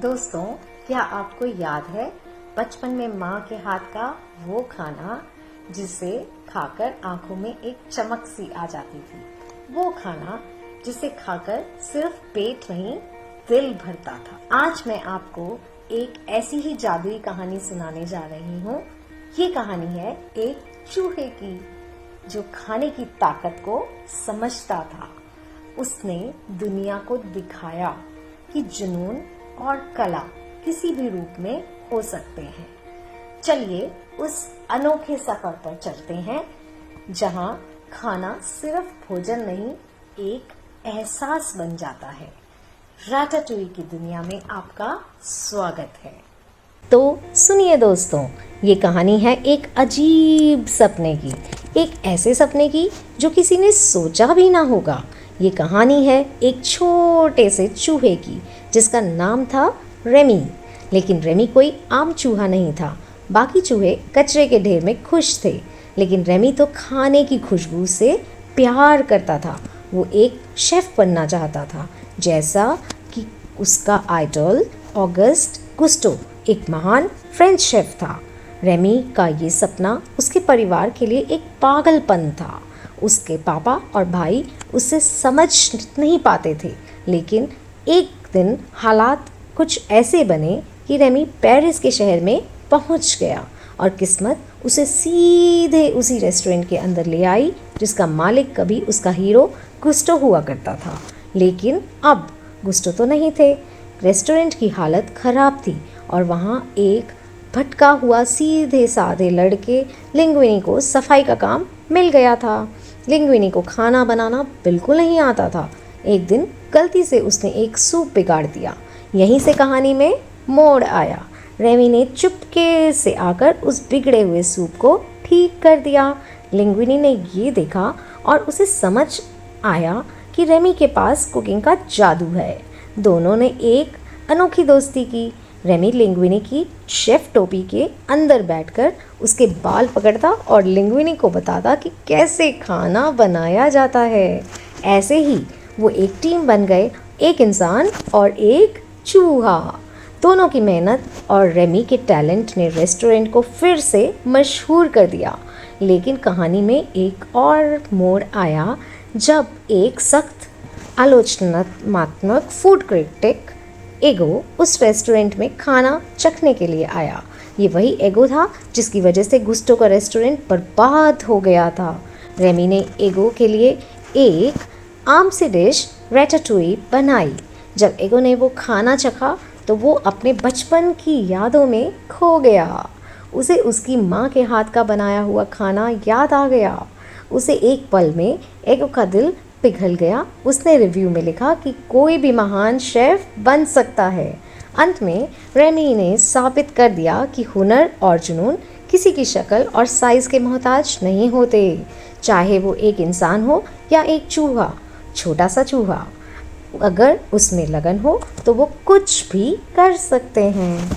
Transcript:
दोस्तों, क्या आपको याद है बचपन में माँ के हाथ का वो खाना जिसे खाकर आंखों में एक चमक सी आ जाती थी। वो खाना जिसे खाकर सिर्फ पेट नहीं दिल भरता था। आज मैं आपको एक ऐसी ही जादुई कहानी सुनाने जा रही हूँ। ये कहानी है एक चूहे की जो खाने की ताकत को समझता था। उसने दुनिया को दिखाया कि जुनून और कला किसी भी रूप में हो सकते हैं। चलिए उस अनोखे सफर पर चलते हैं जहां खाना सिर्फ भोजन नहीं, एक एहसास बन जाता है। रैटाटूई की दुनिया में आपका स्वागत है। तो सुनिए दोस्तों, ये कहानी है एक अजीब सपने की, एक ऐसे सपने की जो किसी ने सोचा भी ना होगा। ये कहानी है एक छोटे से चूहे की जिसका नाम था रेमी। लेकिन रेमी कोई आम चूहा नहीं था। बाकी चूहे कचरे के ढेर में खुश थे, लेकिन रेमी तो खाने की खुशबू से प्यार करता था। वो एक शेफ बनना चाहता था, जैसा कि उसका आइडल ऑगस्ट गुस्टो एक महान फ्रेंच शेफ था। रेमी का ये सपना उसके परिवार के लिए एक पागलपन था। उसके पापा और भाई उससे समझ नहीं पाते थे, लेकिन एक दिन हालात कुछ ऐसे बने कि रेमी पेरिस के शहर में पहुंच गया और किस्मत उसे सीधे उसी रेस्टोरेंट के अंदर ले आई जिसका मालिक कभी उसका हीरो गुस्टो हुआ करता था। लेकिन अब गुस्टो तो नहीं थे। रेस्टोरेंट की हालत खराब थी और वहाँ एक भटका हुआ सीधे साधे लड़के लिंग्विनी को सफाई का काम मिल गया था। लिंग्विनी को खाना बनाना बिल्कुल नहीं आता था। एक दिन गलती से उसने एक सूप बिगाड़ दिया। यहीं से कहानी में मोड़ आया। रेमी ने चुपके से आकर उस बिगड़े हुए सूप को ठीक कर दिया। लिंग्विनी ने ये देखा और उसे समझ आया कि रेमी के पास कुकिंग का जादू है। दोनों ने एक अनोखी दोस्ती की। रेमी लिंग्विनी की शेफ टोपी के अंदर बैठकर उसके बाल पकड़ता और लिंग्विनी को बताता कि कैसे खाना बनाया जाता है। ऐसे ही वो एक टीम बन गए, एक इंसान और एक चूहा। दोनों की मेहनत और रेमी के टैलेंट ने रेस्टोरेंट को फिर से मशहूर कर दिया। लेकिन कहानी में एक और मोड़ आया जब एक सख्त आलोचनात्मक फूड क्रिटिक एगो उस रेस्टोरेंट में खाना चखने के लिए आया। ये वही एगो था जिसकी वजह से गुस्टो का रेस्टोरेंट बर्बाद हो गया था। रेमी ने एगो के लिए एक आम सी डिश रैटाटूई बनाई। जब एगो ने वो खाना चखा तो वो अपने बचपन की यादों में खो गया। उसे उसकी माँ के हाथ का बनाया हुआ खाना याद आ गया। उसे एक पल में एगो का दिल पिघल गया। उसने रिव्यू में लिखा कि कोई भी महान शेफ बन सकता है। अंत में रेमी ने साबित कर दिया कि हुनर और जुनून किसी की शक्ल और साइज़ के मोहताज नहीं होते, चाहे वो एक इंसान हो या एक चूहा, छोटा सा चूहा। अगर उसमें लगन हो तो वो कुछ भी कर सकते हैं।